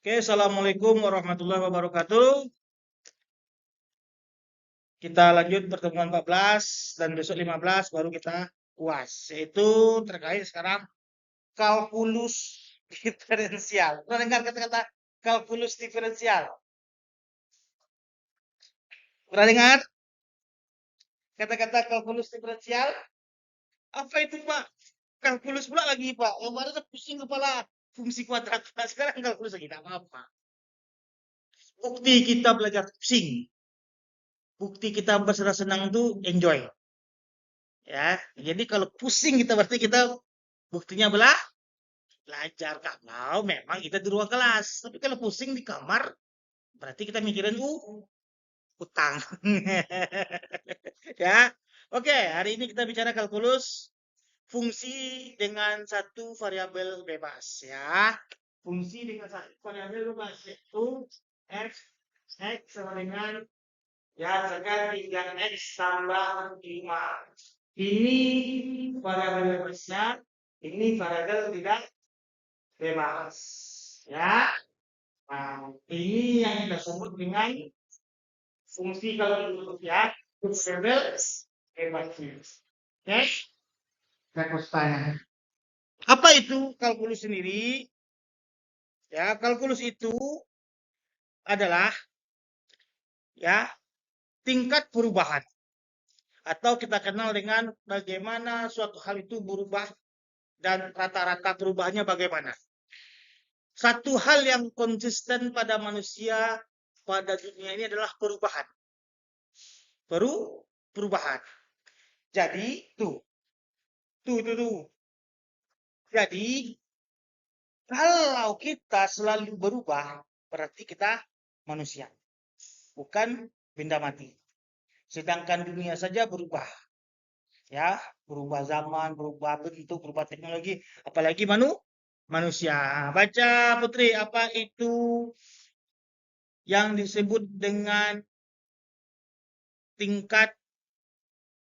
Oke, Assalamualaikum warahmatullahi wabarakatuh. Kita lanjut pertemuan 14 dan besok 15 baru kita UAS. Yaitu terkait sekarang kalkulus diferensial. Pernah dengar kata-kata kalkulus diferensial? Pernah dengar kata-kata kalkulus diferensial? Apa itu, Pak? Kalkulus pula lagi, Pak. Kemarin pusing kepala fungsi kuadrat. Sekarang kalkulus lagi. Tidak apa-apa. Bukti kita belajar pusing. Bukti kita bersenang-senang itu enjoy. Ya, jadi kalau pusing kita berarti kita buktinya belajar. Kalau memang kita di ruang kelas. Tapi kalau pusing di kamar, berarti kita mikirin utang. Ya. Oke, hari ini kita bicara kalkulus fungsi dengan satu variabel bebas ya. Fungsi dengan satu variabel bebas yaitu x sama dengan ya misalkan 3x tambah 5. Ini variabel bebasnya, ini variabel tidak bebas. Ya. Nah, ini yang kita sebut dengan fungsi kalkulus ya. Variabel bebas. Oke? Kita tanya. Apa itu kalkulus sendiri? Ya, kalkulus itu adalah ya tingkat perubahan atau kita kenal dengan bagaimana suatu hal itu berubah dan rata-rata perubahannya bagaimana. Satu hal yang konsisten pada manusia pada dunia ini adalah perubahan. Perubahan. Jadi tuh. Jadi kalau kita selalu berubah, berarti kita manusia, bukan benda mati. Sedangkan dunia saja berubah. Ya, berubah zaman, berubah bentuk, berubah teknologi, apalagi manusia. Baca Putri, apa itu yang disebut dengan tingkat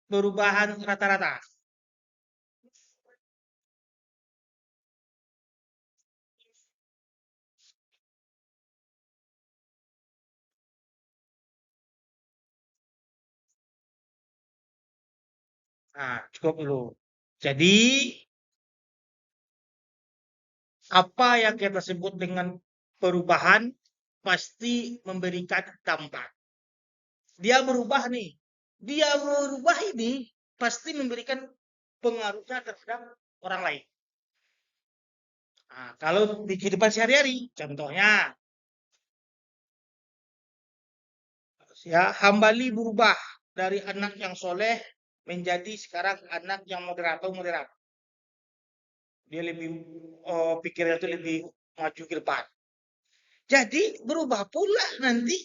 perubahan rata-rata? Nah, cukup dulu. Jadi, apa yang kita sebut dengan perubahan pasti memberikan dampak. Dia berubah nih. Dia berubah ini pasti memberikan pengaruhnya terhadap orang lain. Nah, kalau di kehidupan sehari-hari, contohnya, ya Hambali berubah dari anak yang soleh menjadi sekarang anak yang moderat. Dia lebih pikirnya itu lebih maju ke depan. Jadi berubah pula nanti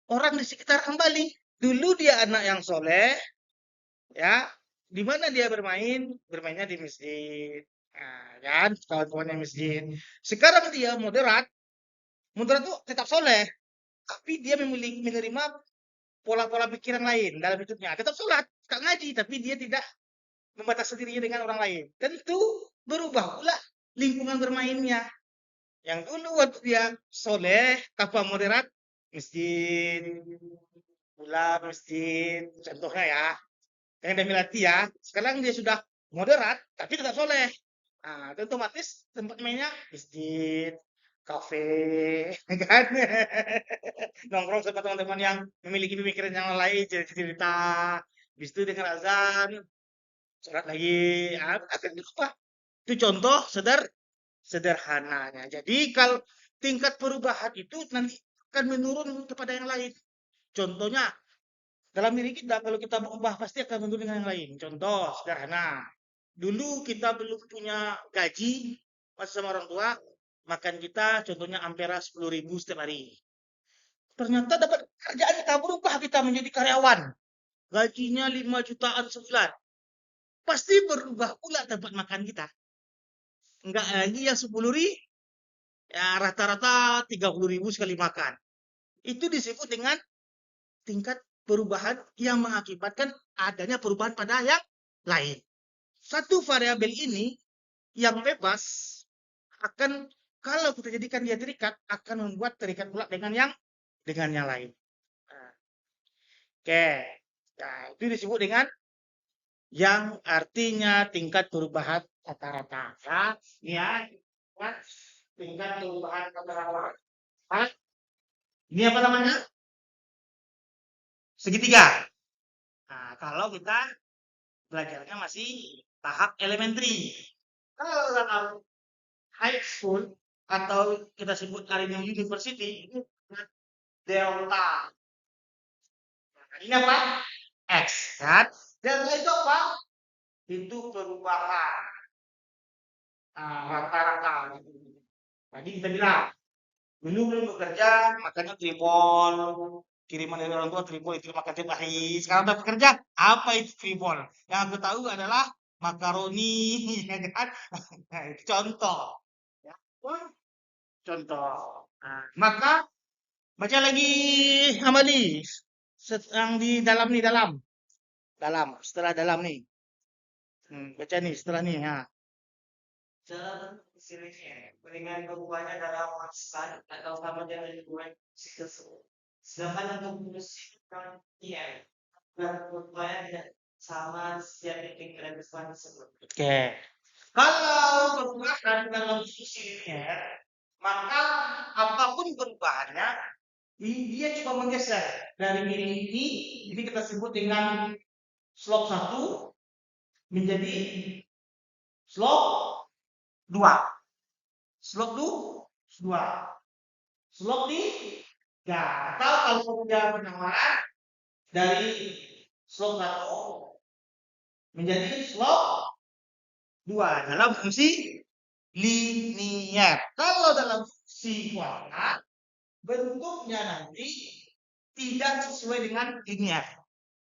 orang di sekitar Hambali. Dulu dia anak yang soleh, ya, di mana dia bermain? Bermainnya di masjid. Nah, kan, kawan-kawannya masjid. Sekarang dia moderat. Moderat itu tetap soleh, tapi dia menerima pola-pola pikiran lain dalam hidupnya. Tetap sholat, tetap ngaji, tapi dia tidak membatasi dirinya dengan orang lain. Tentu berubah pula lingkungan bermainnya. Yang dulu waktu dia soleh, tanpa moderat, masjid, pula masjid, contohnya ya, yang dia milati ya. Sekarang dia sudah moderat, tapi tetap soleh. Nah, itu otomatis tempat mainnya masjid, kafe, kan? Nongkrong sama teman-teman yang memiliki pemikiran yang lain, cerita-cerita. Habis itu dengan azan, sholat lagi. Akan lupa. Itu contoh sederhananya. Jadi kalau tingkat perubahan itu nanti akan menurun kepada yang lain. Contohnya, dalam diri kita, kalau kita berubah pasti akan menurun dengan yang lain. Contoh sederhana. Dulu kita belum punya gaji, pas sama orang tua, makan kita contohnya ampera 10.000 setiap hari. Ternyata dapat kerjaan kita berubah, kita menjadi karyawan. Gajinya 5 jutaan sebulan. Pasti berubah pula tempat makan kita. Enggak lagi yang 10.000, ya rata-rata 30.000 sekali makan. Itu disebut dengan tingkat perubahan yang mengakibatkan adanya perubahan pada yang lain. Satu variabel ini yang bebas akan Kalau kita jadikan dia terikat, akan membuat terikat pula dengan yang lain. Nah, oke. Nah, itu disebut dengan yang artinya tingkat perubahan rata-rata. Ya, ya, tingkat perubahan rata-rata. Nah, ini apa namanya? Segitiga. Nah, kalau kita belajarnya masih tahap elementary. Kalau dalam high school atau kita sebut hari ini university, ini delta. Nah, ini apa? X, kan? Delta itu apa? Itu perubahan rata-rata. Tadi kita bilang, dulu belum bekerja, makanya tripol. Kiriman dari orang tua tripol itu makan tiap hari. Sekarang udah bekerja, apa itu tripol? Yang aku tahu adalah makaroni, ya kan? Nah, itu contoh. Ya. Contoh. Nah, maka baca lagi Amali. Yang di dalam nih, dalam. Dalam, setelah dalam nih. Baca nih, setelah nih. Ya. Dalam hasilnya, dengan perubahannya dalam maksud atau sama dengan lingkungan siklus. Sedangkan untuk menyusun iya, dan perubahannya tidak sama setiap titik dan kesan tersebut. Oke. Kalau perubahan dalam fungsi linear, maka apapun perubahannya, dia cuma menggeser dari ini kita sebut dengan slope 1 menjadi slope 2. Slope 2. Slope 3. Atau kalau kemudian penawaran dari slope 1 menjadi slope 2 dalam fungsi linear. Kalau dalam fungsi kuadrat, bentuknya nanti tidak sesuai dengan linear.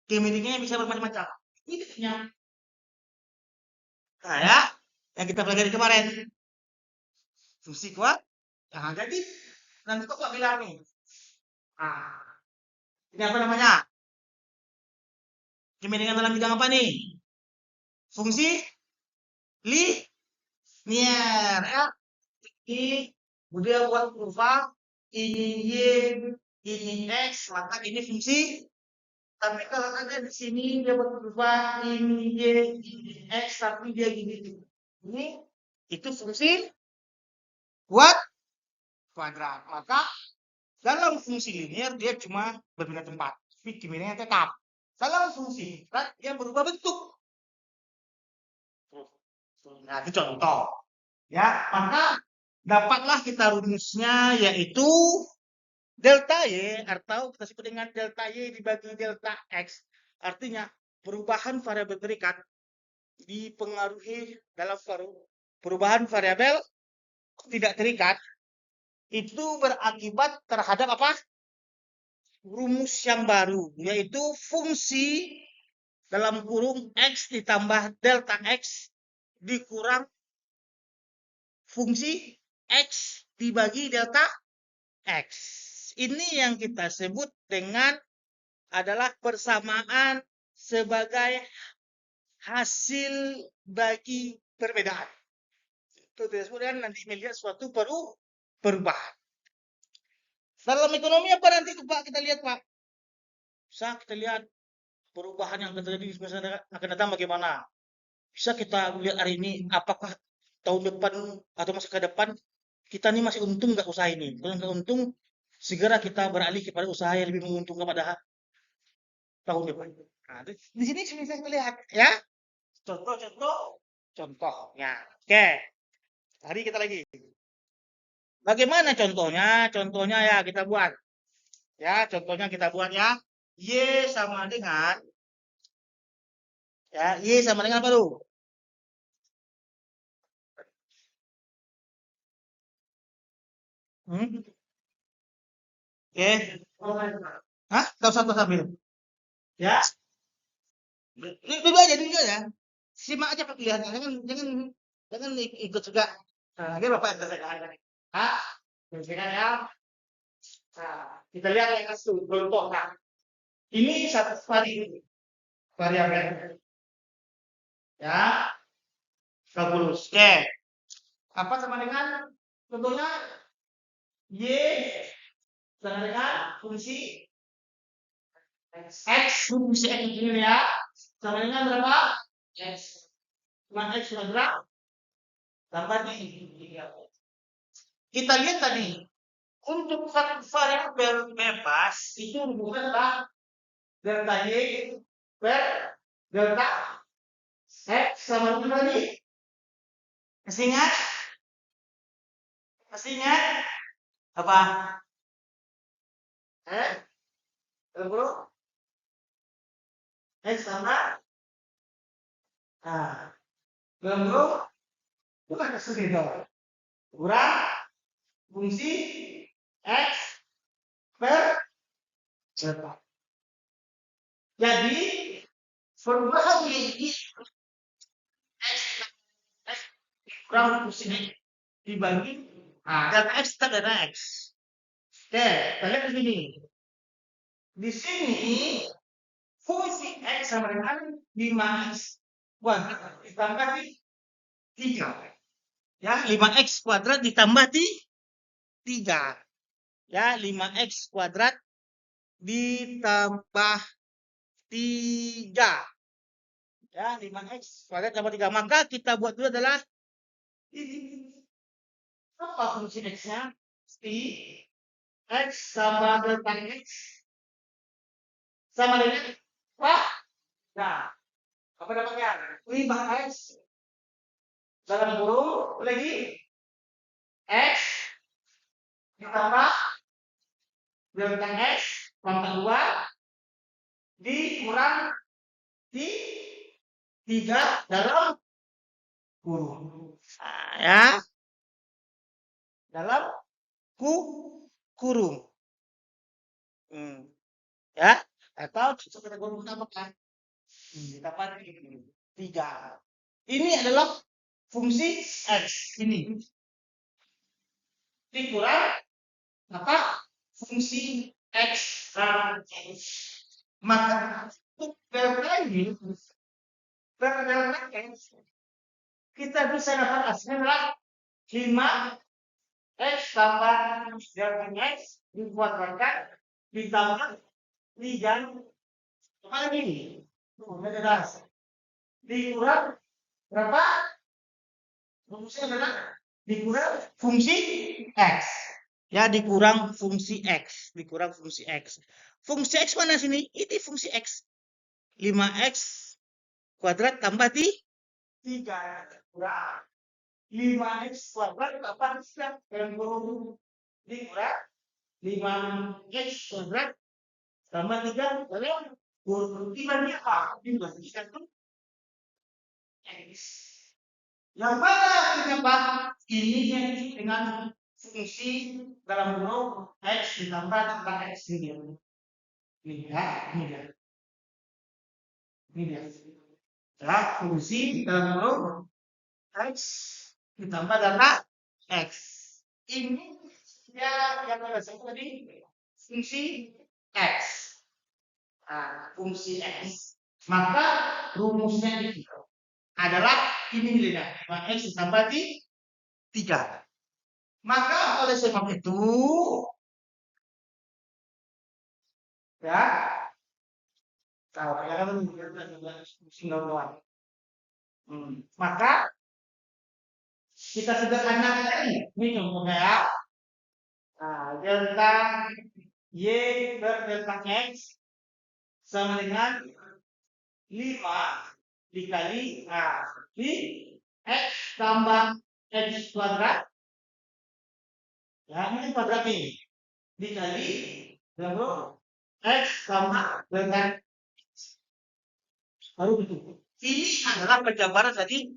Geometrinya bisa bermacam-macam. Ini bentuknya. Nah ya, yang kita pelajari kemarin. Fungsi kuadrat. Nah, jadi nanti kok bilang nih. Nah, ini apa namanya? Geometri dalam bidang apa nih? Fungsi linear. Ya. Ini kemudian buat kurva ini y, ini x, maka ini fungsi. Tapi kalau ada di sini dia berubah ini y, ini x, tapi dia gini. Ini itu fungsi kuadrat. Maka dalam fungsi linear dia cuma berpindah tempat. Tapi geometrinya tetap. Dalam fungsi kuadrat dia berubah bentuk. Nah, itu contoh. Ya, maka dapatlah kita rumusnya yaitu delta Y atau kita sebut dengan delta Y dibagi delta X. Artinya perubahan variabel terikat dipengaruhi dalam perubahan variabel tidak terikat itu berakibat terhadap apa? Rumus yang baru, yaitu fungsi dalam kurung X ditambah delta X dikurang fungsi X dibagi delta X. Ini yang kita sebut dengan adalah persamaan sebagai hasil bagi perbedaan. Itu disebut dengan nanti melihat suatu perubahan. Dalam ekonomi apa nanti Pak kita lihat Pak? Bisa kita lihat perubahan yang akan terjadi di masa akan datang bagaimana? Bisa kita lihat hari ini apakah tahun depan atau masa ke depan kita ini masih untung nggak usaha ini? Kalau nggak untung, segera kita beralih kepada usaha yang lebih menguntungkan pada tahun depan. Nah, di sini bisa kita lihat ya. Contohnya. Oke, hari kita lagi. Bagaimana contohnya? Contohnya ya kita buat. Ya, contohnya kita buat ya. Y sama dengan ya, Y sama dengan apa tuh? Oke. Hah? Tahu satu sambil. Ya. Dulu aja. Simak aja pilihannya. Jangan ikut juga. Nah, ini Bapak yang selesaikan. Hah? Selesaikan ya. Nah, kita lihat yang contoh. Nah, ini satu variabel. Ya. Kalkulus. Oke. Apa sama dengan Contohnya Y sama dengan fungsi X, fungsi X ini ya, sama dengan berapa? X. Cuma X kuadrat tambah D. Kita lihat tadi, untuk satu variabel bebas, itu rumusnya delta Y per delta X sama dengan tadi. Masih ingat? Masih ingat? Apa? Bro? X sama? Nah, bro? Bukan segini dong. Kurang fungsi X per delta. Jadi, perubahan ini X kurang fungsi X dibagi delta X kita delta X. Oke, kita lihat di sini. Di sini fungsi X sama dengan 5X kuadrat ditambah di 3. Ya, 5X kuadrat ditambah di 3. Ya, 5X kuadrat ditambah 3. Ya, 5X kuadrat tambah 3. Maka kita buat dulu adalah ini. Apa fungsi X-nya? X sama delta X sama dengan apa? Nah, apa dapatnya? 5X dalam kurung lagi X ditambah delta X pangkat 2 dikurang di 3 dalam kurung. Nah, ya. Dalam kurung. Ya, atau kita kurung apa kan? Dapat 3. Ini adalah fungsi X ini. Dikurang apa? Fungsi X. Maka untuk delta ini, delta X, kita bisa dapat hasilnya adalah 5X tambah delta X dikuadratkan ditambah 3 apa lagi? Jelas. Dikurang berapa? Rumusnya adalah dikurang fungsi X. Ya, dikurang fungsi X. Dikurang fungsi X. Fungsi X mana sini? Ini fungsi X. 5X kuadrat tambah 3. Kurang 5X kuadrat apa? Yang kurung dikurang 5X kuadrat tambah 3 dalam kurung. Dibagikan apa? Dibagikan tuh X. Yang mana kenapa ini dengan fungsi dalam kurung X ditambah dengan X ini. Ini dia. Ini dia. Adalah fungsi dalam kurung X ditambah data X. Ini ya yang kita sebut tadi fungsi X. Nah, fungsi X. Maka rumusnya itu adalah ini nilainya 5X ditambah 3. Maka oleh sebab itu ya kalau ya kan fungsi kawan. Maka kita sederhanakan lagi. Ini contohnya ya. Nah, delta Y per delta X sama dengan 5 dikali di X tambah X kuadrat. Ya, ini kuadrat nih. Dikali dengan X tambah delta X. Baru betul. Ini adalah penjabaran tadi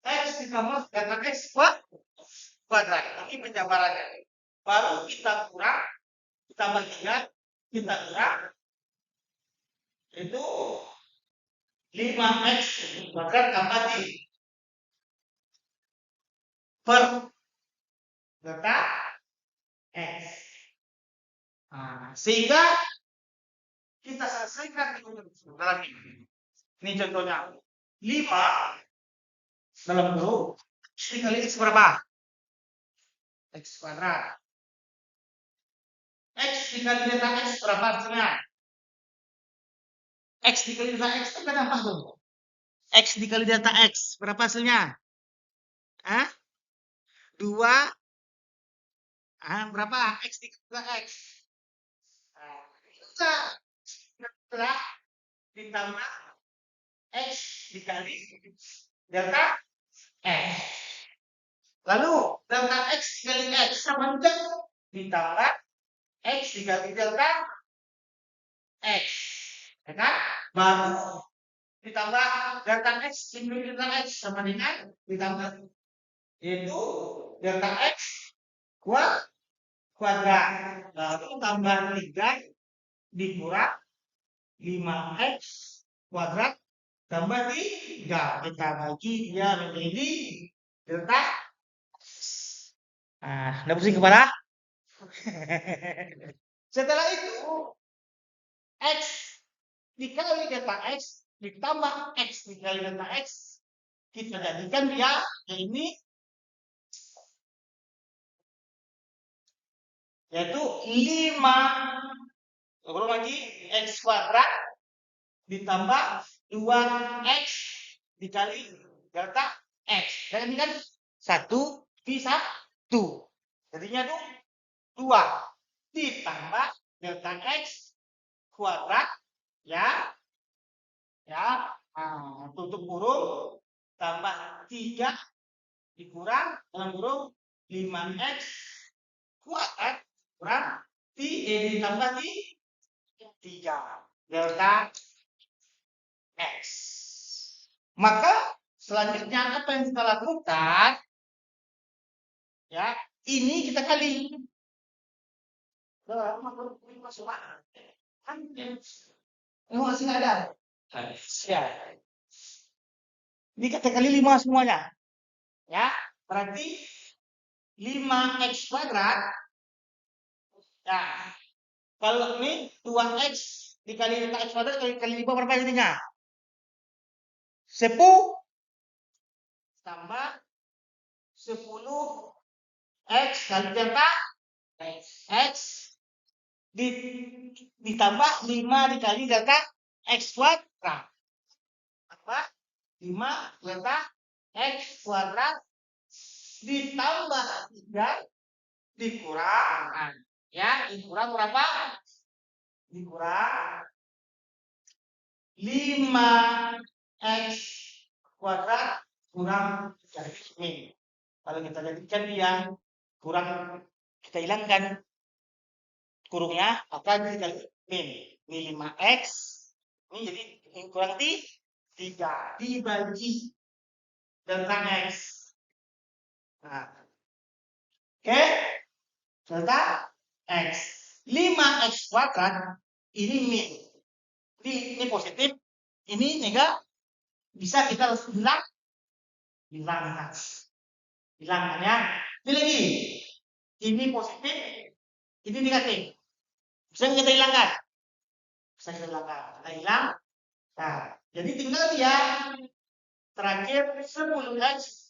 X ditambah delta X kuadrat. Ini penjabarannya. Baru kita kurang, kita bagikan, kita kurang. Itu 5X kuadrat tambah per delta X. Nah, sehingga kita selesaikan dalam ini. Ini contohnya. 5 dalam kurung dikali X berapa? X kuadrat. X dikali delta X berapa hasilnya? X dikali delta X itu kan apa tuh? X dikali delta X berapa hasilnya? Hah? 2 berapa? X dikali delta X. Nah, setelah ditambah X dikali delta X. Lalu delta X dikali X sama juga ditambah X dikali delta X. Ya kan? Baru ditambah delta X dikali delta X sama dengan ditambah yaitu delta X kuadrat. Lalu tambah 3 dikurang 5X kuadrat tambah 3. Kita bagi dia menjadi delta X. Nah, udah pusing kepala? Setelah itu X dikali delta X ditambah X dikali delta X kita jadikan dia ini yaitu 5 ulang lagi X kuadrat ditambah 2X dikali delta X. Dan ini kan 1 bisa 1. Jadinya tuh 2 ditambah delta X kuadrat ya. Tutup kurung tambah 3 dikurang dalam kurung 5X kuadrat kurang ditambah 3 delta X. Maka selanjutnya apa yang kita lakukan? Ya, ini kita kali. Masih ada. Ya. Ini kita kali 5 semuanya. Ya, berarti 5X kuadrat. Ya. Kalau ini 2X dikali delta X kuadrat kali 5 berapa jadinya? 10 tambah 10X kali delta X ditambah 5 dikali delta X kuadrat. Apa? 5 delta X kuadrat ditambah 3 dikurang. Ya, dikurang berapa? Dikurang 5X kuadrat kurang 3 ini. Kalau kita jadikan dia kurang, kita hilangkan kurungnya, maka dikali min. Ini 5X, ini jadi kurang 3 dibagi delta X. Nah, oke, delta X 5X kuadrat ini min. Ini positif, ini negatif, bisa kita hilangkan ya. Ini lagi, ini positif, ini negatif, bisa kita hilangkan, kita hilang. Nah, jadi tinggal dia terakhir 10X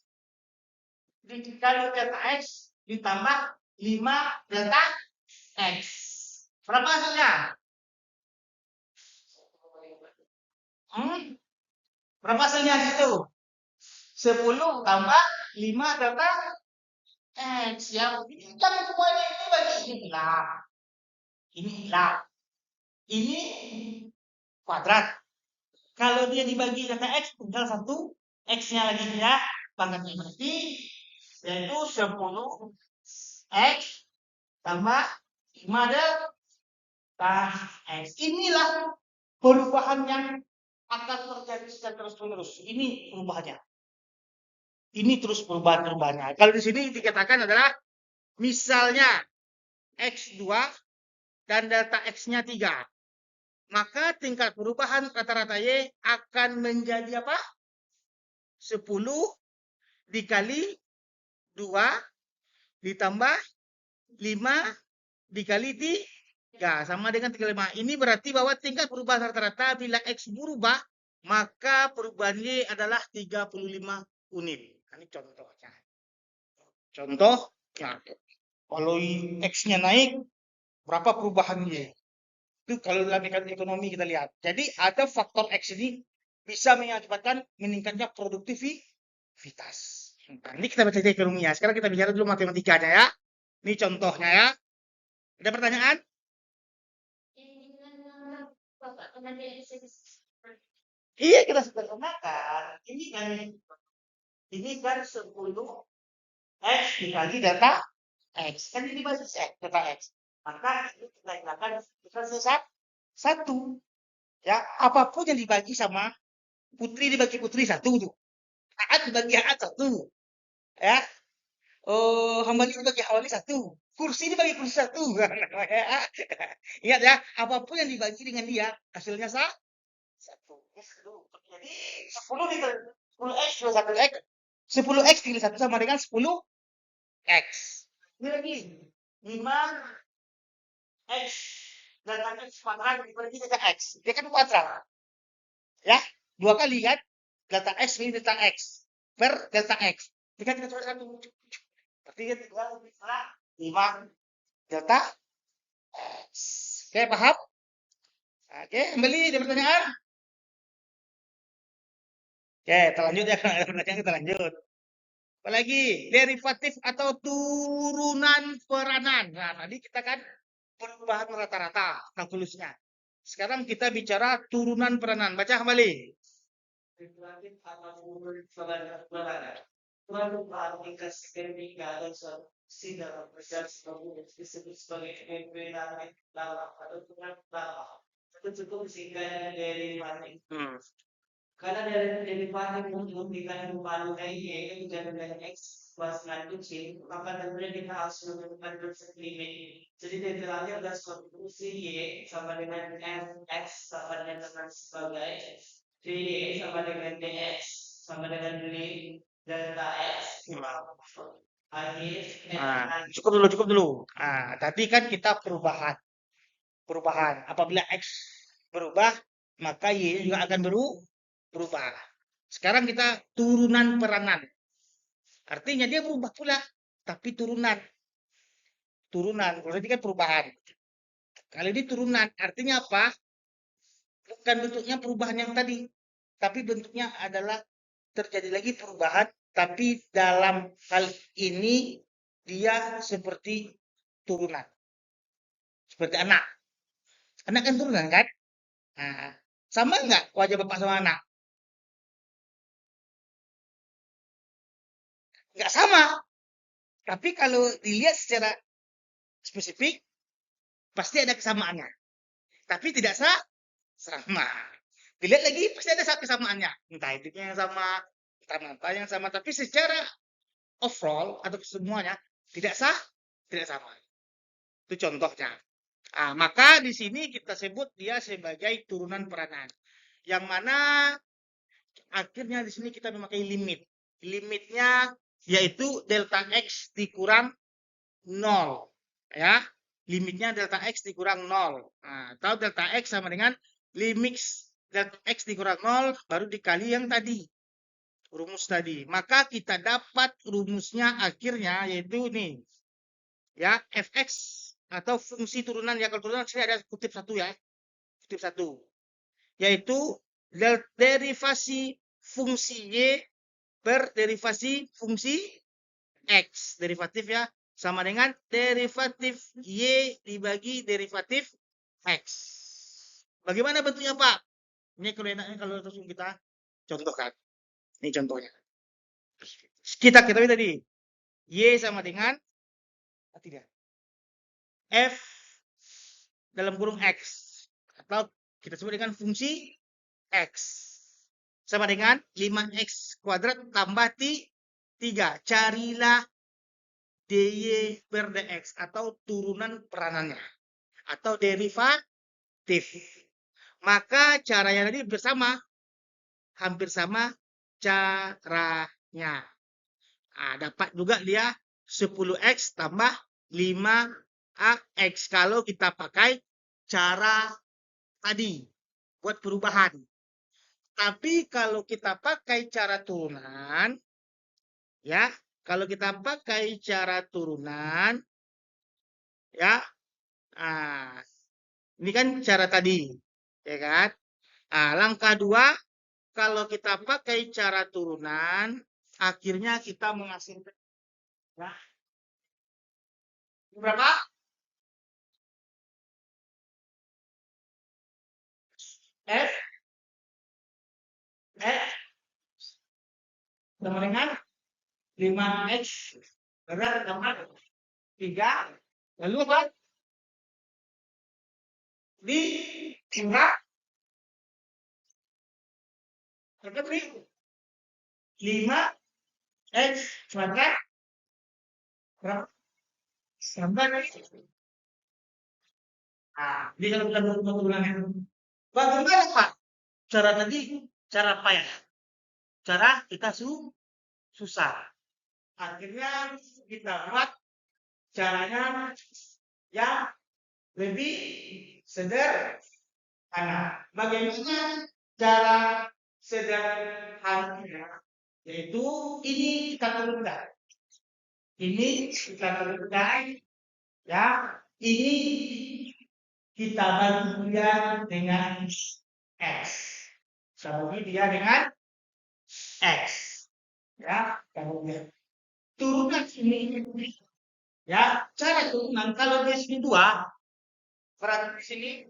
dikali delta X ditambah 5 delta X. Berapa hasilnya? Berapa hasilnya itu? 10 tambah 5 delta X. Ya, ini kan semuanya ini bagi ini hilang. Ini hilang. Ini kuadrat. Kalau dia dibagi delta X, tinggal 1 X-nya lagi ya. Pangkatnya berarti yaitu 10X tambah 5 delta X. Inilah perubahan yang akan terjadi secara terus-menerus. Ini perubahannya. Ini terus perubahannya. Kalau di sini dikatakan adalah misalnya X2 dan delta X-nya 3. Maka tingkat perubahan rata-rata Y akan menjadi apa? 10 dikali 2 ditambah 5 dikali 3 sama dengan 35. Ini berarti bahwa tingkat perubahan rata-rata bila X berubah, maka perubahan Y adalah 35 unit. Ini contohnya. Contohnya. Kalau X-nya naik, berapa perubahan Y? Itu kalau dalam ekonomi kita lihat. Jadi ada faktor X ini bisa mengakibatkan meningkatnya produktivitas. Nah, ini kita baca ekonominya. Sekarang kita bicara dulu matematikanya ya. Ini contohnya ya. Ada pertanyaan? Iya, kita sederhanakan. Ini kan 10 X dikali data X. Kan ini basis X, data X. Maka ini kita gunakan kita satu. Ya, apapun yang dibagi sama putri dibagi putri satu tuh. Aat dibagi Aat satu. Ya, oh, hambali dibagi hambali satu. Kursi dibagi kursi satu. Ingat ya, apapun yang dibagi dengan dia, hasilnya satu. Jadi 10 dikali 10x plus 1x. 10x dikali 1 sama dengan 10x. Ini lagi 5x dan x kuadrat dibagi dengan x. Dia kan kuadrat. Ya, dua kali kan? Delta x ini delta x per delta x. Jika kita coba satu, berarti dia tinggal 5 delta x. Oke, paham? Oke, kembali ada pertanyaan. Oke, kita lanjut ya. Ada pertanyaan kita lanjut. Apalagi derivatif atau turunan peranan. Nah, tadi kita kan perubahan rata-rata kalkulusnya. Sekarang kita bicara turunan peranan. Baca kembali. Derivatif atau perubahan perubahan tingkat signifikan dalam dalam besar disebut sebagai derivatif lama atau turunan lama. Itu cukup sehingga derivatif. Karena dari derivatif untuk dikandung Y itu dari X plus kecil, maka tentunya kita harus menentukan limit. Jadi derivatifnya adalah suatu fungsi Y sama dengan X sama dengan sebagai dy sama dengan dx sama dengan delta x. Nah, cukup dulu. Nah, tadi kan kita perubahan. Apabila X berubah, maka Y juga akan berubah. Sekarang kita turunan peranan. Artinya dia berubah pula, tapi turunan. Turunan, kalau tadi kan perubahan. Kali ini turunan, artinya apa? Bukan bentuknya perubahan yang tadi, tapi bentuknya adalah terjadi lagi perubahan, tapi dalam hal ini dia seperti turunan. Seperti anak. Anak kan turunan kan? Nah, sama nggak wajah bapak sama anak? Nggak sama. Tapi kalau dilihat secara spesifik, pasti ada kesamaannya. Tapi tidak sama. Dilihat lagi, pasti ada kesamaannya. Entah hidupnya yang sama, entah matanya yang sama. Tapi secara overall, atau semuanya, tidak sama. Itu contohnya. Nah, maka di sini kita sebut dia sebagai turunan peranan. Yang mana akhirnya di sini kita memakai limit. Limitnya yaitu delta X dikurang 0. Ya, limitnya delta X dikurang 0. Nah, atau delta X sama dengan limit delta X dikurang 0 baru dikali yang tadi. Rumus tadi. Maka kita dapat rumusnya akhirnya yaitu nih. Ya, fx atau fungsi turunan ya, kalau turunan sini ada kutip satu ya. Kutip satu. Yaitu derivasi fungsi Y per derivasi fungsi X. Derivatif ya. Sama dengan derivatif Y dibagi derivatif X. Bagaimana bentuknya Pak? Ini kalau enaknya kalau langsung kita contohkan. Ini contohnya. Kita tadi. Y sama dengan tidak. F dalam kurung X. Atau kita sebut dengan fungsi X. Sama dengan 5X kuadrat tambah 3. Carilah dy per dx atau turunan peranannya. Atau derivatif. Maka caranya tadi bersama. Hampir sama caranya. Nah, dapat juga dia 10X tambah 5AX. Kalau kita pakai cara tadi. Buat perubahan. Tapi kalau kita pakai cara turunan, ya, kalau kita pakai cara turunan, Ya. Nah, ini kan cara tadi, ya kan? Nah, langkah 2, kalau kita pakai cara turunan, akhirnya kita menghasilkan ya, berapa? F, F sama dengan 5X berat tambah 3. Lalu apa? Dikurang berapa nih? 5X kuadrat berapa? Tambah lagi. Nah, di kalau kita turunan bagaimana Pak? Cara tadi, cara apa ya? Cara kita susah. Akhirnya kita buat caranya yang lebih sederhana. Bagaimana cara sederhananya? Yaitu ini kita turunkan. Ini kita turunkan. Ya, ini kita bagi dia dengan X. Bagi dia dengan X. Ya, kemudian turunan sini. Ya, cara turunan kalau di sini 2, berarti di sini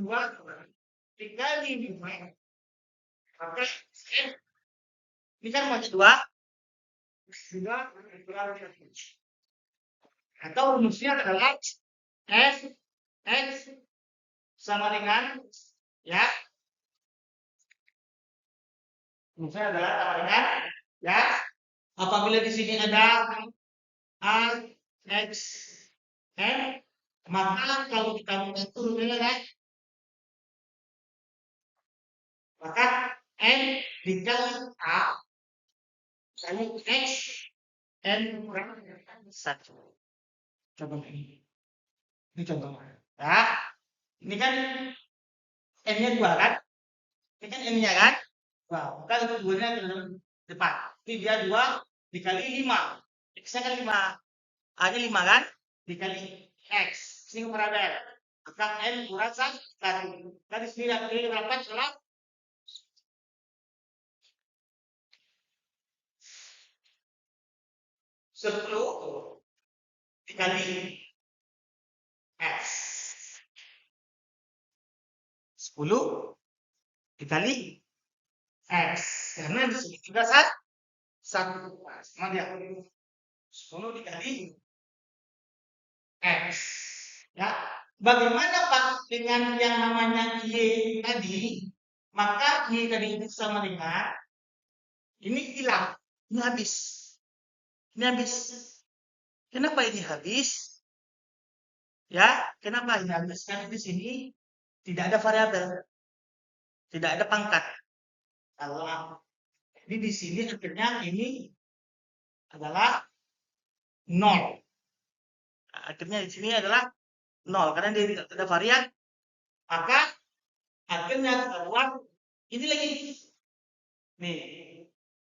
2 dikali 5. Maka ini kan masih 2. 2 atau rumusnya adalah F X sama dengan ya. Rumusnya adalah sama dengan ya. Apabila di sini ada A X N, maka kalau kita mengatur adalah maka N dikali A kali X N kurang 1. Coba ini contohnya. Ya, ini kan N-nya 2 kan? Ini kan N-nya kan? Wow, kan itu 2-nya ke depan. Ini dia 2 dikali 5. X-nya kan 5. A-nya 5 kan? Dikali X. Ini paralel. Maka N kurang 1. Tadi 9 kali berapa? Salah. 10 dikali X. 10 dikali X. Karena di sini juga 1. Sama dia. 10 dikali X. Ya. Bagaimana Pak dengan yang namanya Y tadi? Maka Y tadi itu sama dengan ini hilang. Ini habis. Ini habis. Kenapa ini habis? Ya, kenapa ini habis? Karena di sini tidak ada variabel. Tidak ada pangkat. Kalau jadi di sini akhirnya ini adalah 0. Akhirnya di sini adalah 0 karena dia tidak ada varian. Maka akhirnya kita buat ini lagi. Nih,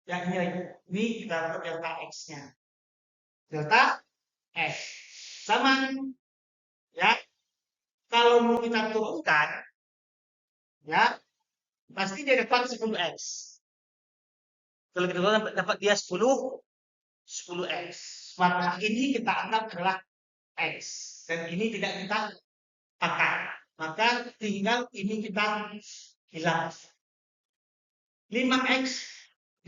yang ini lagi. Ini kita buat delta X-nya. Delta X. Sama. Ya. Kalau mau kita turunkan, ya, pasti dia dapat 10X. Kalau kita dapat dia 10X. Maka ini kita anggap adalah X. Dan ini tidak kita pakai. Maka tinggal ini kita hilang. 5X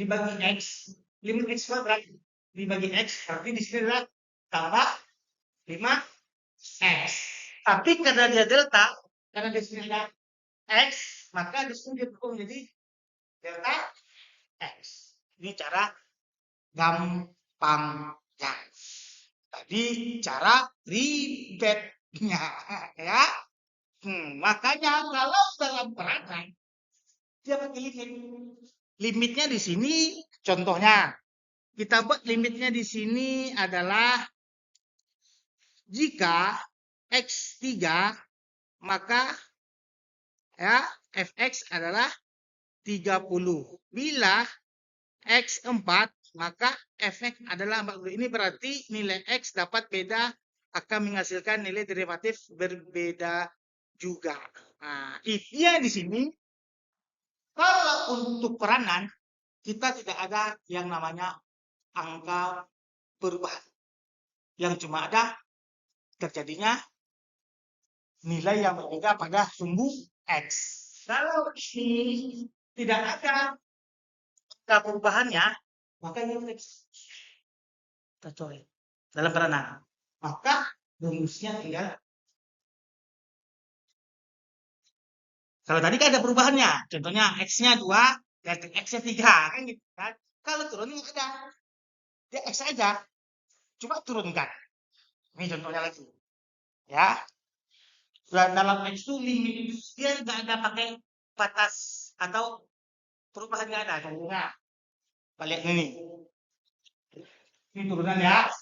dibagi X. 5X kuadrat dibagi X. Berarti di sini adalah tambah 5X. Tapi karena dia delta, karena di sini ada X, maka di sini dia berubah menjadi delta X. Ini cara gampangnya. Tadi cara ribetnya, ya. Makanya kalau dalam perangkat dia pakai limit. Limitnya di sini, contohnya kita buat limitnya di sini adalah jika X3 maka ya Fx adalah 30. Bila X4 maka Fx adalah 40. Ini berarti nilai X dapat beda akan menghasilkan nilai derivatif berbeda juga. Nah, if-nya di sini, kalau untuk peranan, kita tidak ada yang namanya angka perubahan. Yang cuma ada terjadinya nilai yang berbeda pada sumbu X. Kalau ini tidak ada angka perubahannya, maka ini kita coret dalam peranan. Maka rumusnya tinggal, kalau tadi kan ada perubahannya, contohnya X-nya 2, dan X-nya 3, kan gitu kan. Kalau turun nggak ada, dia X aja, cuma turunkan. Ini contohnya lagi. Ya, dan dalam X itu limit dia nggak ada pakai batas atau perubahan nggak ada. Contohnya, balik ini. Ini turunan ya.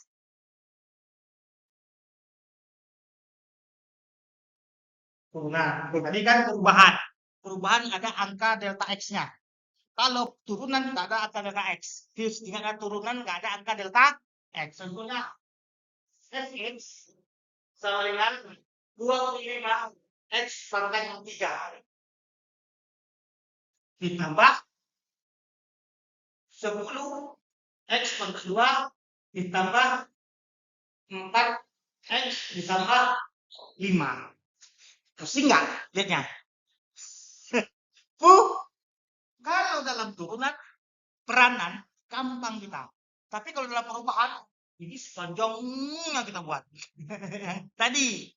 Turunan. Tadi kan perubahan. Perubahan ada angka delta X-nya. Kalau turunan nggak ada angka delta X. Jika ada turunan nggak ada angka delta X. Contohnya, Fx sama dengan 25 X pangkat 3 ditambah 10 X pangkat 2 ditambah 4 X ditambah 5. Pusing nggak lihatnya? Kalau dalam turunan peranan gampang kita. Tapi kalau dalam perubahan ini sepanjangnya kita buat. Tadi,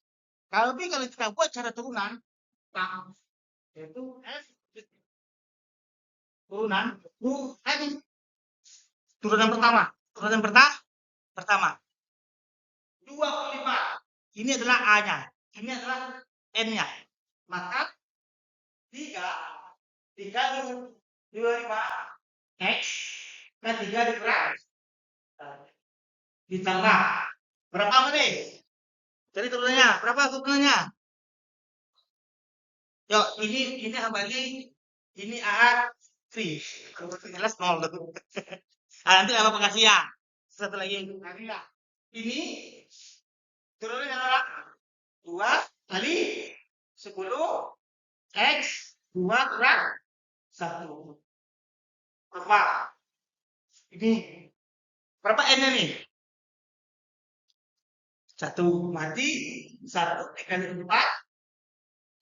tapi kalau kita buat cara turunan, yaitu F turunan turunan pertama, pertama 25. Ini adalah A-nya, ini adalah N-nya. Maka 3 dikali 25 X kan 3 dikurang ditambah berapa menit? Jadi turunannya berapa turunannya? Yuk, ini kembali, ini A free. Kalau jelas 0 tuh. Nah, nanti apa kasih ya? Satu lagi nanti ya. Ini turunnya adalah 2 kali 10 X 2 kurang 1. Berapa? Ini berapa N-nya nih? 1 mati 1 dikali 4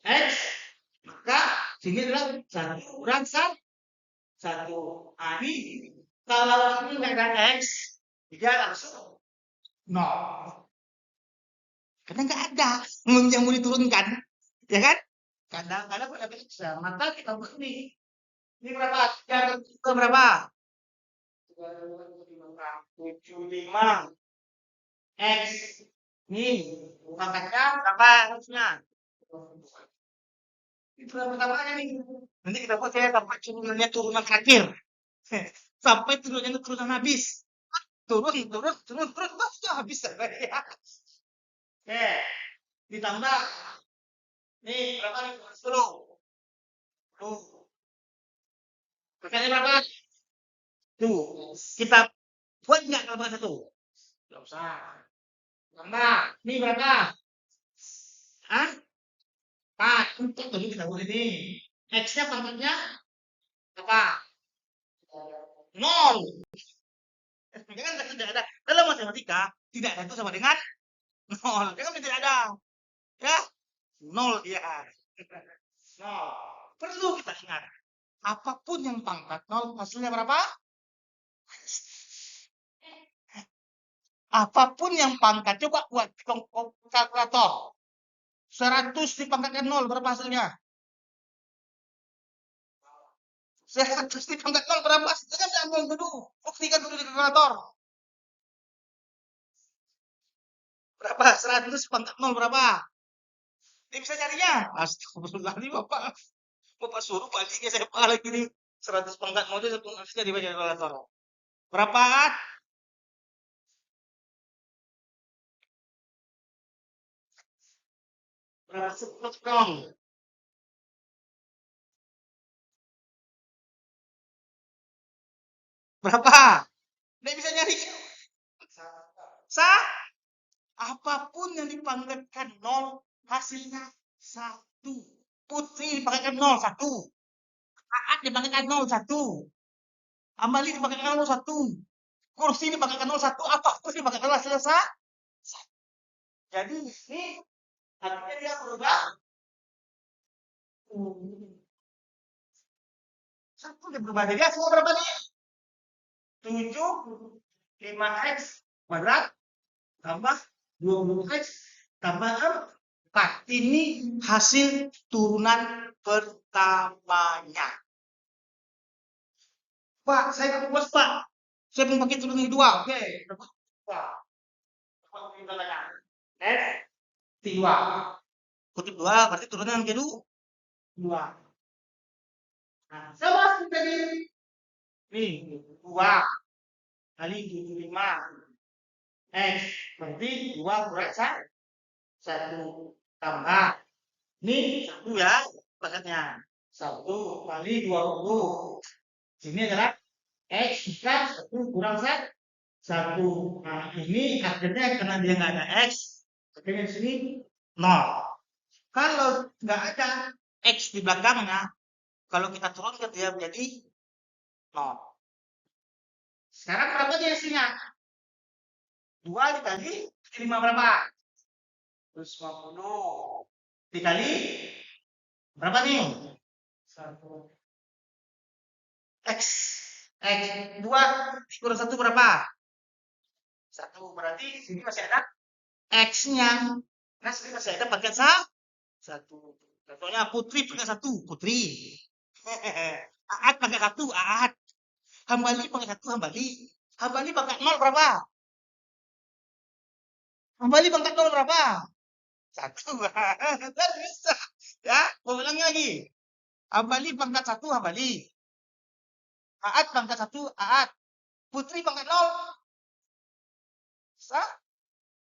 X, maka sini adalah 1 kurang 1. Ini kalau ini nggak ada X, dia langsung 0. Karena nggak ada yang mau diturunkan, ya kan? Kadang-kadang ada X, maka kita buat ini. Ini berapa? Ke berapa? 75 X. Nih, pangkatnya berapa harusnya? Itu pertamanya nih. Nanti kita buat saya sampai turunan terakhir. Sampai turunannya turunan habis. Turun, sudah habis ya. Oke, ditambah. Nih, berapa nih? 10. Tuh. Perkalian berapa? Tuh, kita buat nggak kalau pakai 1? Nggak usah. Tambah. Ini berapa? Hah? 4. Untuk tadi kita buat ini. X-nya pangkatnya apa? 0. Kan tidak ada. Dalam matematika, tidak ada itu sama dengan 0. Dia kan tidak ada. Ya, 0 dia. 0. Perlu kita ingat. Apapun yang pangkat 0, hasilnya berapa? Apapun yang pangkat, coba buat kalkulator. 100 dipangkatkan 0, berapa hasilnya? 100 dipangkat 0, berapa hasilnya? Kan ambil dulu. Buktikan dulu di kalkulator. Berapa? 100 pangkat 0, berapa? Dia bisa carinya. Astagfirullah, ini Bapak suruh paginya saya lagi nih. 100 pangkat 0 itu hasilnya dibaca di kalkulator. Berapa? Berapa dong? Berapa? Dia bisa nyari. Sah? Apapun yang dipangkatkan 0, hasilnya 1. Putri dipangkatkan 0, 1. Aat dipangkatkan 0, 1. Hambali dipangkatkan 0, 1. Kursi dipangkatkan 0, 1. Apapun dipangkatkan 0, hasilnya 1. Jadi di sini artinya dia berubah. Satu dia berubah. Jadi hasilnya berapa nih? 7, 5x kuadrat tambah 20x tambah 4. Ini hasil turunan pertamanya. Pak, saya nggak puas, Pak. Saya mau pakai turunan yang kedua. Oke. Wah, X, 2. Kutip 2, berarti turunan yang kedua. 2. Nah, sama seperti tadi. Nih, 2 kali 75. X, berarti 2 kurang 1 tambah. Ini 1 ya, paketnya. 1 kali 20. Sini adalah X bukan 1 kurang 1. Nah, ini akhirnya karena dia nggak ada X, akhirnya di sini 0. Kalau nggak ada X di belakangnya, kalau kita turunkan dia menjadi 0. Sekarang berapa dia hasilnya? 2 dikali 5 berapa? 150. Dikali berapa nih? 1. X. X. 2 kurang 1 berapa? 1. Berarti di sini masih ada X-nya. Nah, sini masih ada pangkat 1. Contohnya Putri pangkat 1. Putri. Aat pangkat 1. Aat. Hambali pangkat 1. Hambali. Hambali pangkat 0 berapa? Hambali pangkat 0 berapa? 1. Ntar bisa. Ya, mau ulang lagi. Hambali pangkat 1. Hambali. Aat pangkat 1. Aat. Putri pangkat 0. Bisa?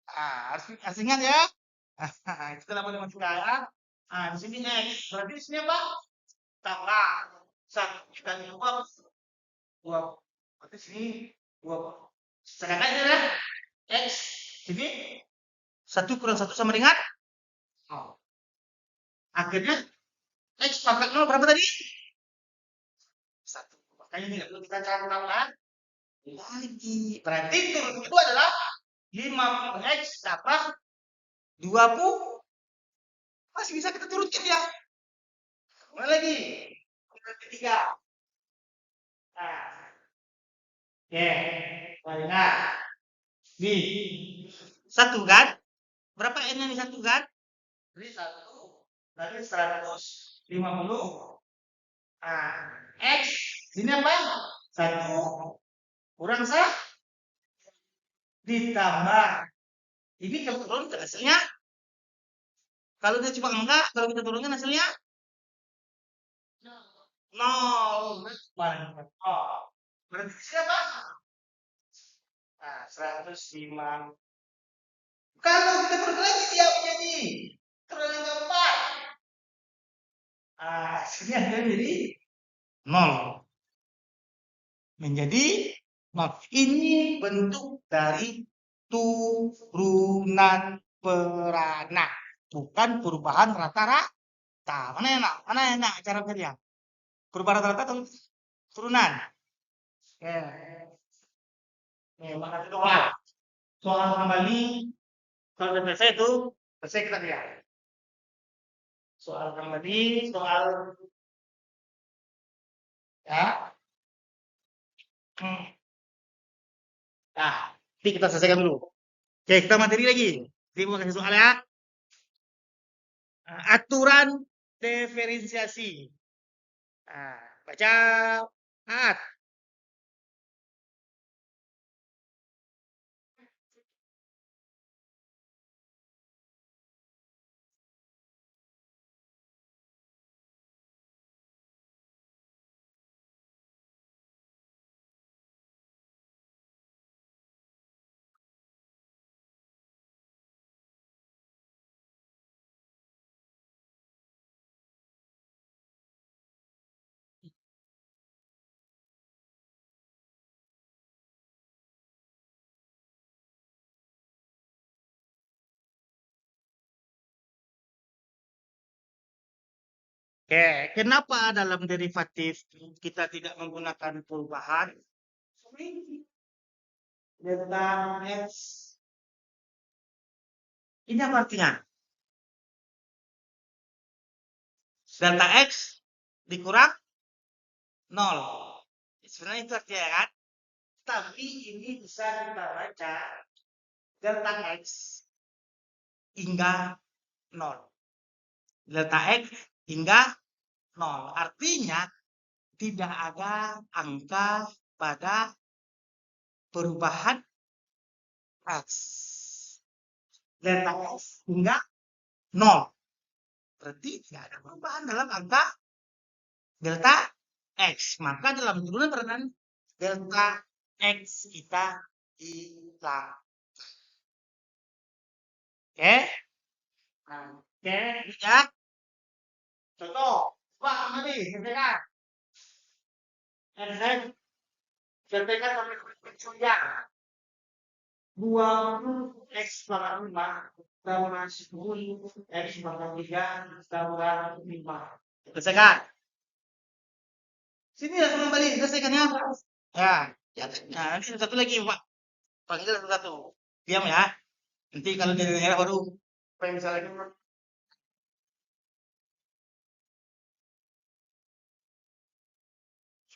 Harus ingat ya. Kita namanya manusia. Di sini X. Berarti di sini apa? Tambah. 1 kali 2. 2. Berarti sini 2. Sedangkan ini adalah X. Jadi 1 kurang 1 sama dengan 0. Akhirnya X pangkat 0 berapa tadi? 1. Makanya tidak perlu kita cari lagi. Berarti turun itu adalah 50X dapat 20. Masih bisa kita turunkan ya. Mulai lagi. Ketiga. Nah. Oke. Barengan. Nih. 1 kan? Berapa N yang di 1 kan? Jadi 1. Berarti 150. Nah. X. Sini apa? 1 kurang 1 ditambah. Ini kalau turun hasilnya. Kalau dia cuma angka, kalau kita turunkan hasilnya 0. Berarti siapa? Nah, 105. Kalau kita turun lagi dia menjadi turun yang keempat. Sini ada menjadi 0. Menjadi 0. Ini bentuk dari turunan peranak. Bukan perubahan rata-rata. Mana enak? Mana enak cara kerja? Perubahan rata-rata atau turunan? Oke. Nih, makasih doa. Soal kembali, kalau sudah selesai itu, selesai kita lihat. Soal kembali, soal ya. Nah, ini kita selesaikan dulu. Oke, kita materi lagi. Terima kasih soalnya. Aturan diferensiasi. Nah, baca. At. Oke, kenapa dalam derivatif kita tidak menggunakan perubahan? Delta X. Ini apa artinya? Delta X dikurang 0. Sebenarnya itu artinya kan? Tapi ini bisa kita baca delta X hingga 0. Delta X hingga 0. Artinya tidak ada angka pada perubahan X. Delta X hingga 0. Berarti tidak ada perubahan dalam angka delta X. Maka dalam turunan peranan delta X kita hilang. Oke? Oke, ya. Contoh, Pak tadi, katakan. NZ, katakan sampai pencurian. 20 X pangkat 5 tambah 10 X pangkat 3 tambah 5. Selesaikan. Sini langsung kembali, selesaikannya. Ya, nah, nanti satu lagi, Pak. Panggil satu-satu. Diam ya. Nanti kalau dia dengar baru apa yang bisa lagi.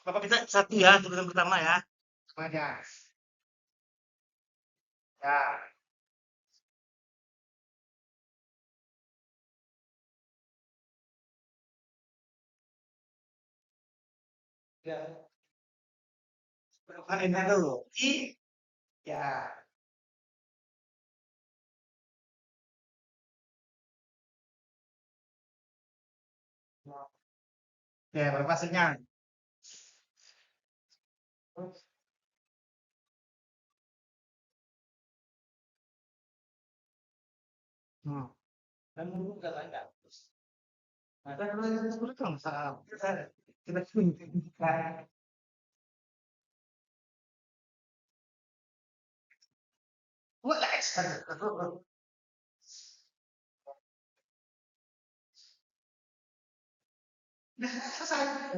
Bapak bisa satu ya, turunan pertama ya. Semuanya. Ya. Ya. Perubahan ini dulu. Ya. Ya, berapa hasilnya? Hmm. Dan dulu nggak ada. Nah, kan kalau itu kan salah. Kita tunjukkan. Boleh. Nah, selesai.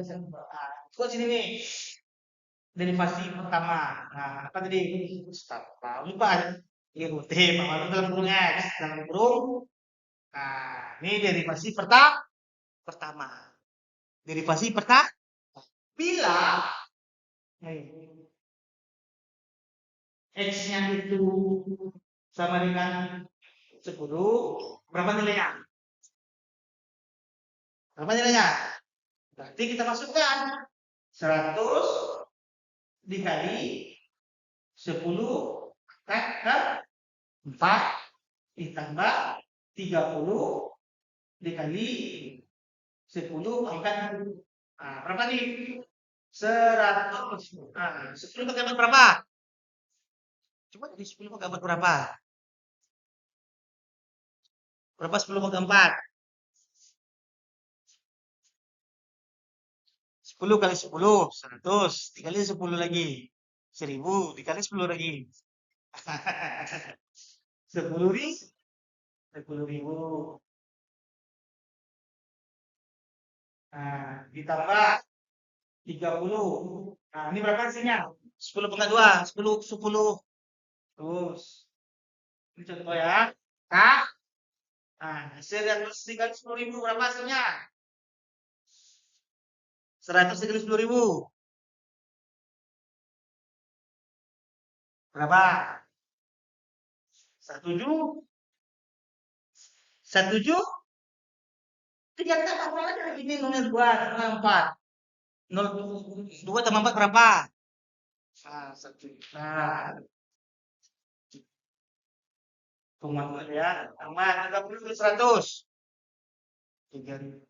Kok sini nih? Derivasi pertama. Nah, apa tadi? Lupa. Ini rutin, Pak. Dalam kurung X. Dalam kurung. Nah, ini derivasi pertama. Derivasi pertama. Bila X-nya itu sama dengan 10, berapa nilainya? Berapa nilainya? Berarti kita masukkan 100 dikali 10 ke 4 ditambah 30 dikali 10 pangkat. Nah, berapa nih? 100. Nah, 10 pakai berapa? Coba dari 10 pakai berapa? Berapa 10 pakai 4? 10 kali 10, 100. Dikali 10 lagi. 1000. Dikali 10 lagi. 10 ribu. 10.000. Nah, ditambah 30. Nah, ini berapa hasilnya? 10 pangkat 2. 10, 10. Terus. Ini contoh ya. Kak. Nah, hasil yang dikali 10.000 berapa hasilnya? 100 dikali 10.000. Berapa? 17. 17. Ternyata apa aja ini 0,2 tambah 4. 0,2 tambah 4 berapa? Nah, 1 juta. Pengumuman ya. Tambah 30 kali 100. 3.000.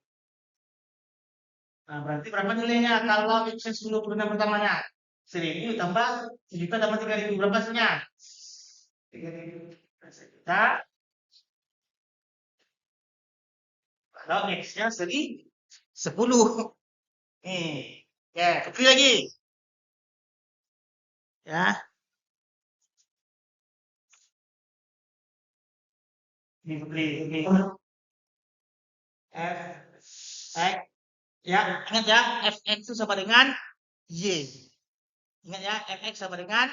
Nah, berarti berapa nilainya kalau X 10 bulan pertamanya? 1.000 tambah 1 juta tambah 3.000 berapa hasilnya? 3.000. Juta. Kalau X-nya 10. Nih. Ya, kecil lagi. Ya. Ini beli ini. F X Ya, ingat ya, fx itu sama dengan y. Ingat ya, fx sama dengan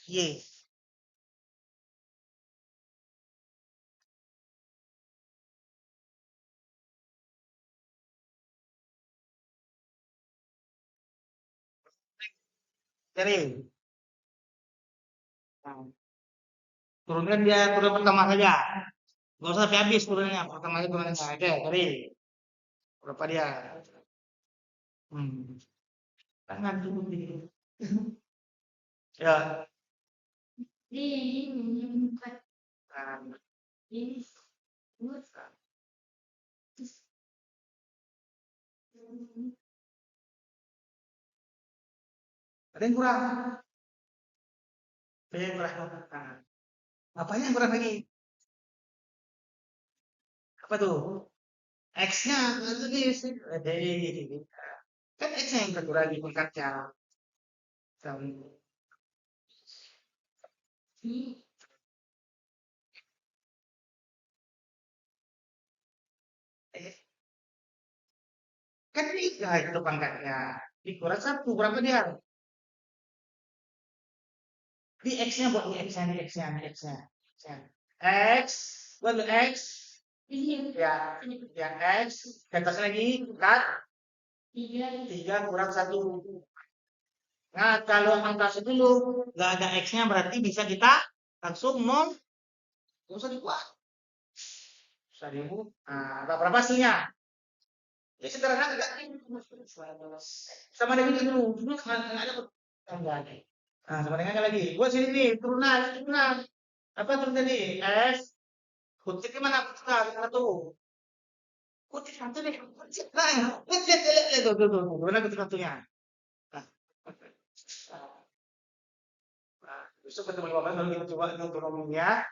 y. Jadi, nah, turunkan dia turun pertama saja. Gak usah sampai habis turunnya. Pertama aja turunnya. Oke, jadi berapa dia? Hmm. Tangan dulu. Ya. Nah, ada yang kurang. Ada yang kurang. Nah, apanya yang kurang lagi? Apa tuh? X-nya kan X-nya yang berkurang di pangkatnya. Eh, kan 3 itu pangkatnya. Dikurang 1, berapa dia? Di X-nya buat di X-nya, di X-nya, di X-nya. X, buat X. Ya, ya X. Ke atas lagi, kan? 3 kurang 1. Nah, kalau angka 10 nggak ada X-nya berarti bisa kita langsung 0. Nggak usah dikuat. 1.000. Nah, berapa hasilnya? Ya sederhana enggak? Sama dengan itu. Dulu nggak ada tambahan. Nah, sama dengan lagi. Buat sini nih, turunan, turunan. Apa turunan nih? S. Kutip mana? Kutip satu. Kutip satu nih. Kutip. Nah, lihat. Tuh. Mana kutip satunya? Nah, besok ketemu 15 lalu kita coba itu turunnya.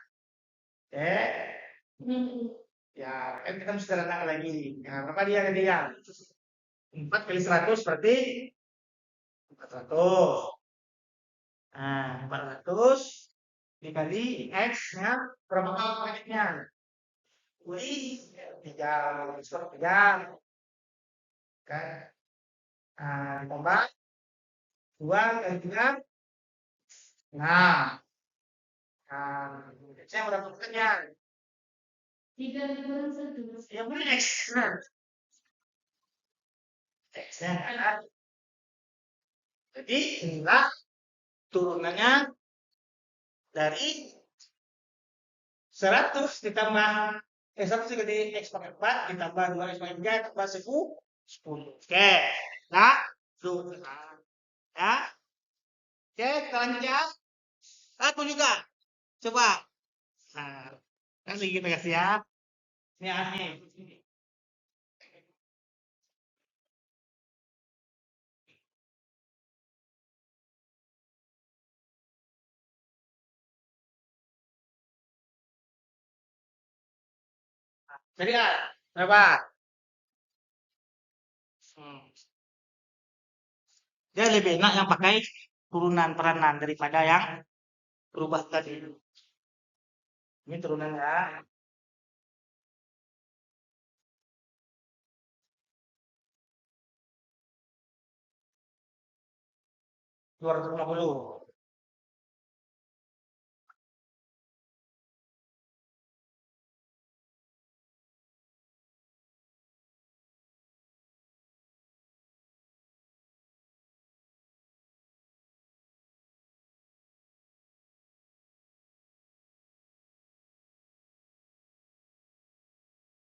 Ya, kan kita mesti sederhana lagi. Nah, berapa dia tadi ya? 4 kali 100 berarti 400. Nah, 400 dikali X-nya berapa kali X-nya? Wih, 3, 3. Kan? Nah, ditambah 2 kali 3. Nah, X-nya berapa persennya? Ya, boleh X. Nah, X-nya kan. Jadi, inilah turunannya dari 100 ditambah 100 dikali X pangkat 4 ditambah 2 X pangkat 3 tambah 10. Oke. Nah, tuh. Ya. Oke, kita lanjut ya. Satu juga. Coba. Nah, kasih kita kasih ya. Ini aneh. Jadi A, berapa? Hmm. Dia lebih enak yang pakai turunan peranan daripada yang berubah tadi. Ini turunan ya. 250.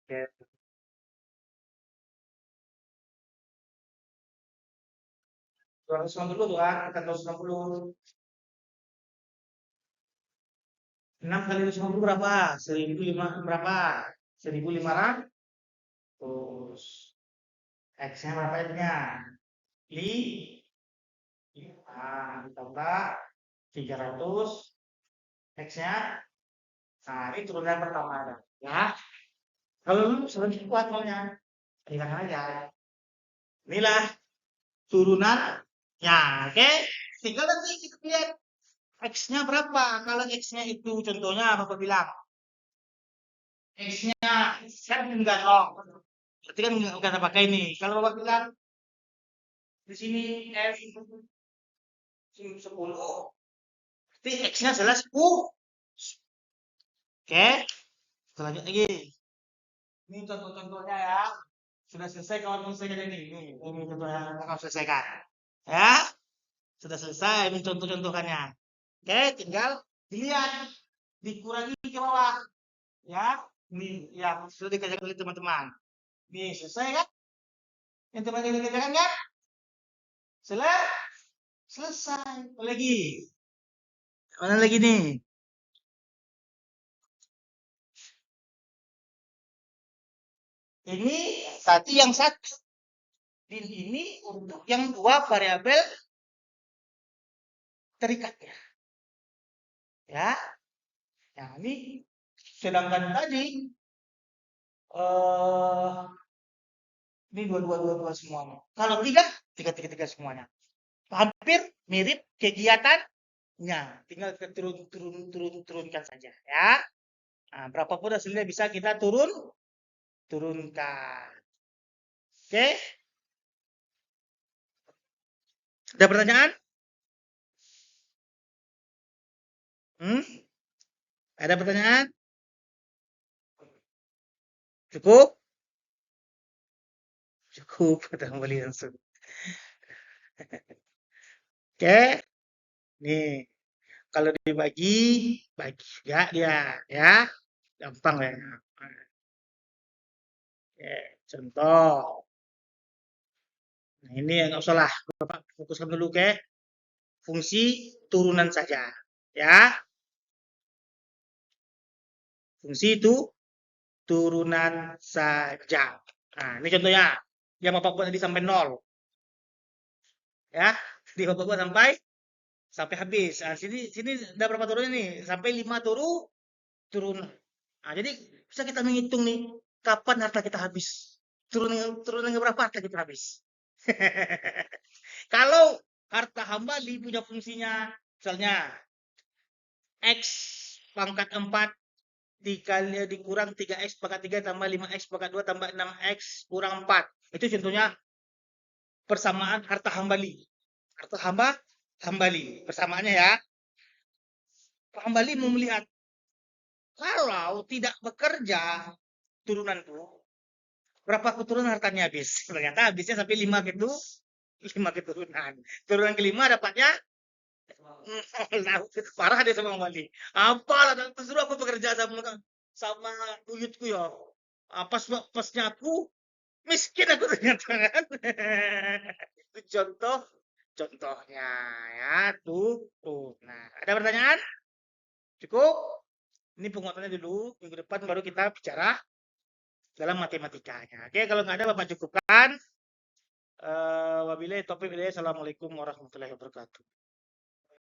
Oke. 250 tuh kan, 250. 6 kali 250 berapa? 1.005 berapa? 1.500. Terus X-nya berapa X-nya? Ditambah 300 X-nya. Nah, ini turunan pertama ada. Ya, kalau lu semakin kuat maunya, tinggalkan aja. Inilah turunannya, oke? Tinggal nanti kita lihat X-nya berapa. Kalau X-nya itu contohnya Bapak bilang, X-nya kan enggak dong. Berarti kan nggak kita pakai nih. Kalau Bapak bilang di sini F 10, berarti X-nya adalah 10. Oke, kita lanjut lagi. Ini contoh-contohnya ya. Sudah selesai kawan selesaikan ini contohnya kawan selesaikan. Ya, sudah selesai ini contoh-contohnya. Oke, tinggal dilihat, dikurangi ke bawah. Ya, ini ya sudah dikerjakan oleh teman-teman. Ini selesai kan? Yang teman-teman dikerjakan kan? Selesai. Apa lagi? Mana lagi nih? Ini tadi yang satu. Ini untuk yang dua variabel terikatnya. Ya. Nah, ini sedangkan tadi ini dua semuanya. Kalau tiga semuanya. Hampir mirip kegiatannya. Tinggal kita turunkan saja ya. Nah, berapapun hasilnya bisa kita turunkan. Oke? Ada pertanyaan? Ada pertanyaan? Cukup? Cukup, kita kembali langsung. Oke? Nih, kalau dibagi, bagi juga dia, ya. Gampang ya. Oke, contoh. Nah, ini yang nggak usah lah. Bapak fokuskan dulu ke fungsi turunan saja. Ya, fungsi itu turunan saja. Nah, ini contohnya. Yang Bapak buat tadi sampai 0. Ya, di Bapak buat sampai habis. Nah, sini udah berapa turunnya nih? Sampai 5 turun. Nah, jadi bisa kita menghitung nih kapan harta kita habis. Turun yang berapa harta kita habis. Kalau harta hambali punya fungsinya misalnya X pangkat 4 dikali dikurang 3X pangkat 3 tambah 5X pangkat 2 tambah 6X kurang 4. Itu contohnya persamaan harta hambali. Harta hambali. Persamaannya ya. Hambali mau melihat kalau tidak bekerja turunanku, berapa keturunan hartanya habis? Ternyata habisnya sampai 5 gitu. 5 keturunan. Turunan kelima dapatnya parah deh sama Bali. Apalah terus aku bekerja sama buyutku ya. Pasnya aku miskin aku ternyata kan. Itu contohnya ya tuh. Nah, ada pertanyaan? Cukup? Ini penguatannya dulu. Minggu depan baru kita bicara dalam matematikanya. Oke, kalau nggak ada Bapak cukupkan. Wabillahi taufiq hidayah. Assalamualaikum warahmatullahi wabarakatuh.